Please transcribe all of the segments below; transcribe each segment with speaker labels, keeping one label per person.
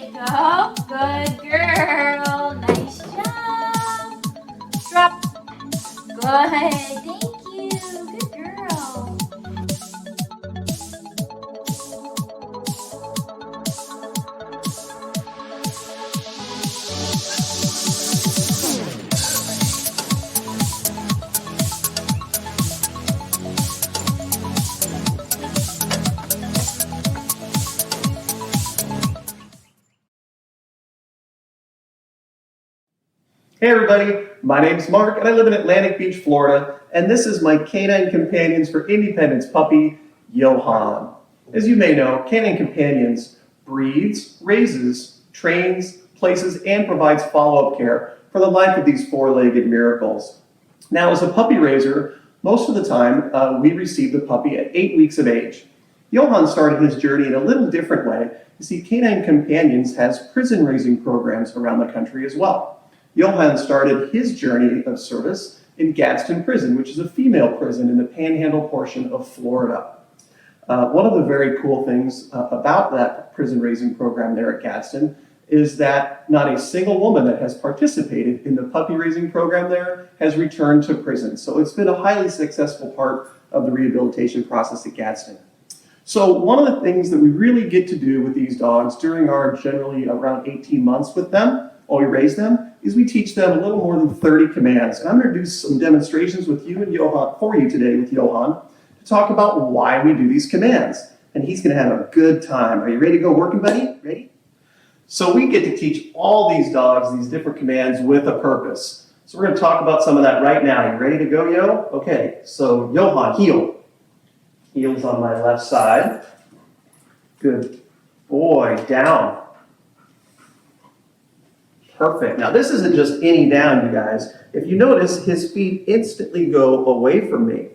Speaker 1: you go. Good girl. Nice job. Drop. Good. Thank you. Good girl.
Speaker 2: Hey everybody, my name's Mark and I live in Atlantic Beach, Florida, and this is my Canine Companions for Independence puppy, Johan. As you may know, Canine Companions breeds, raises, trains, places, and provides follow-up care for the life of these four-legged miracles. Now, as a puppy raiser, most of the time we receive the puppy at 8 weeks of age. Johan started his journey in a little different way. You see, Canine Companions has prison raising programs around the country as well. Johan started his journey of service in Gadsden Prison, which is a female prison in the Panhandle portion of Florida. One of the very cool things about that prison raising program there at Gadsden is that not a single woman that has participated in the puppy raising program there has returned to prison. So it's been a highly successful part of the rehabilitation process at Gadsden. So one of the things that we really get to do with these dogs during our generally around 18 months with them, while we raise them, is we teach them a little more than 30 commands. And I'm going to do some demonstrations with you and Johan, for you today with Johan, to talk about why we do these commands. And he's going to have a good time. Are you ready to go working, buddy? Ready? So we get to teach all these dogs these different commands with a purpose. So we're going to talk about some of that right now. You ready to go, Yo? Okay, so Johan, heel. Heel's on my left side. Good boy, down. Perfect. Now this isn't just any down, you guys. If you notice, his feet instantly go away from me.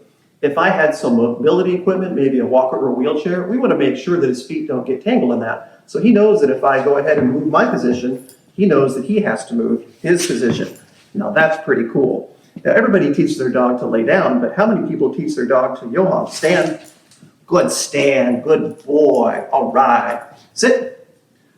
Speaker 2: If I had some mobility equipment, maybe a walker or a wheelchair, we want to make sure that his feet don't get tangled in that. So he knows that if I go ahead and move my position, he knows that he has to move his position. Now that's pretty cool. Now everybody teaches their dog to lay down, but how many people teach their dog to Johan? Stand. Good, stand. Good boy. All right. Sit.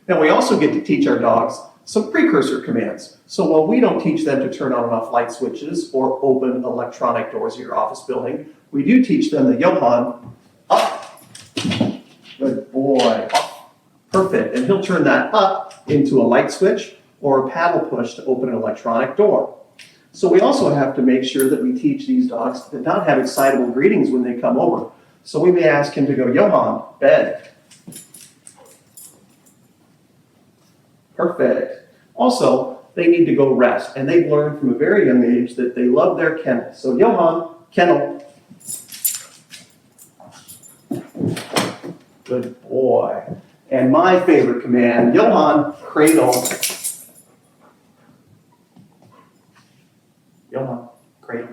Speaker 2: Now we also get to teach our dogs some precursor commands. So while we don't teach them to turn on and off light switches or open electronic doors in your office building, we do teach them the Johan, up. Good boy, up. Perfect, and he'll turn that up into a light switch or a paddle push to open an electronic door. So we also have to make sure that we teach these dogs to not have excitable greetings when they come over. So we may ask him to go, Johan, bed. Perfect. Also, they need to go rest, and they've learned from a very young age that they love their kennel. So Johan, kennel. Good boy. And my favorite command, Johan, cradle. Johan, cradle.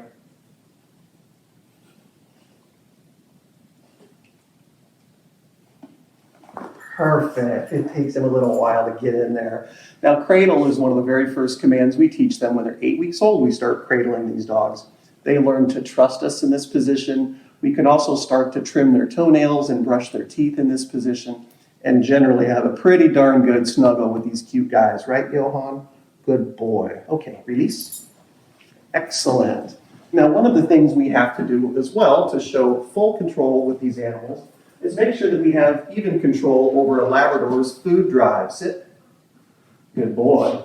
Speaker 2: Perfect. It takes them a little while to get in there. Now, cradle is one of the very first commands we teach them when they're 8 weeks old. We start cradling these dogs. They learn to trust us in this position. We can also start to trim their toenails and brush their teeth in this position and generally have a pretty darn good snuggle with these cute guys. Right, Johan? Good boy. Okay, release. Excellent. Now, one of the things we have to do as well to show full control with these animals is make sure that we have even control over a Labrador's food drive. Sit. Good boy.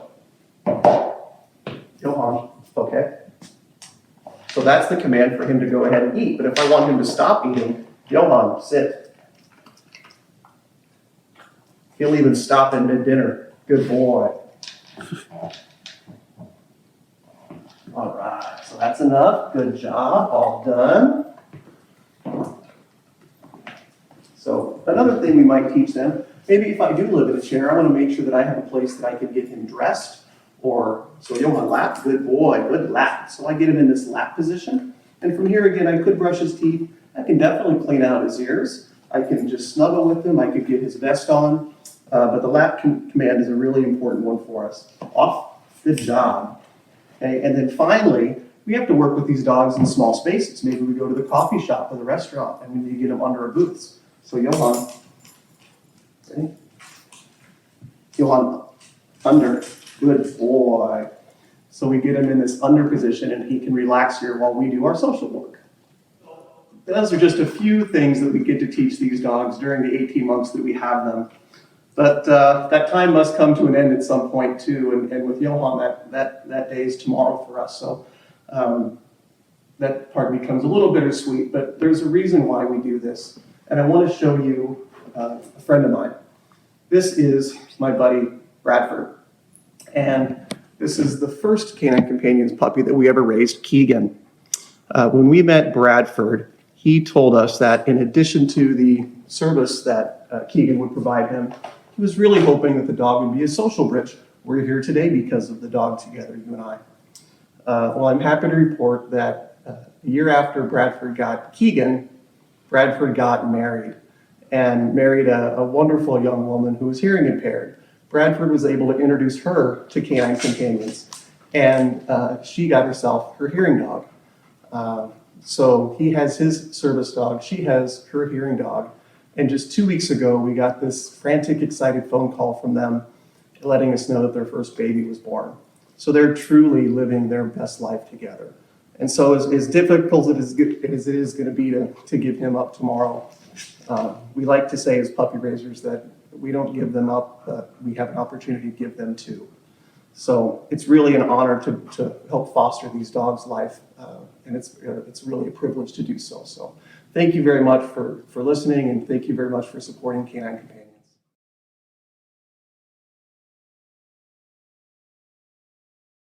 Speaker 2: Johan. Okay. So that's the command for him to go ahead and eat. But if I want him to stop eating, Johan, sit. He'll even stop in mid-dinner. Good boy. All right, so that's enough. Good job. All done. So another thing we might teach them, maybe if I do live in a chair, I want to make sure that I have a place that I can get him dressed. Or, so Johan, lap, good boy, good lap. So I get him in this lap position. And from here again, I could brush his teeth. I can definitely clean out his ears. I can just snuggle with him. I could get his vest on. But the lap command is a really important one for us. Off, good job. Okay, and then finally, we have to work with these dogs in small spaces. Maybe we go to the coffee shop or the restaurant and we need to get them under our booths. So Johan, ready? Johan, under. Good boy. So we get him in this under position and he can relax here while we do our social work. Those are just a few things that we get to teach these dogs during the 18 months that we have them. But that time must come to an end at some point too. And with Johan, that day is tomorrow for us. So that part becomes a little bittersweet, but there's a reason why we do this. And I want to show you a friend of mine. This is my buddy, Bradford. And this is the first Canine Companions puppy that we ever raised, Keegan. When we met Bradford, he told us that in addition to the service that Keegan would provide him, he was really hoping that the dog would be a social bridge. We're here today because of the dog together, you and I. Well, I'm happy to report that a year after Bradford got Keegan, Bradford got married and married a wonderful young woman who was hearing impaired. Bradford was able to introduce her to Canine Companions, and she got herself her hearing dog. So he has his service dog, she has her hearing dog, and just 2 weeks ago we got this frantic, excited phone call from them letting us know that their first baby was born. So they're truly living their best life together. And so as difficult as it is going to be to give him up tomorrow, we like to say as puppy raisers that we don't give them up, but we have an opportunity to give them too. So it's really an honor to help foster these dogs' life, and it's really a privilege to do so. So thank you very much for listening, and thank you very much for supporting Canine Companions.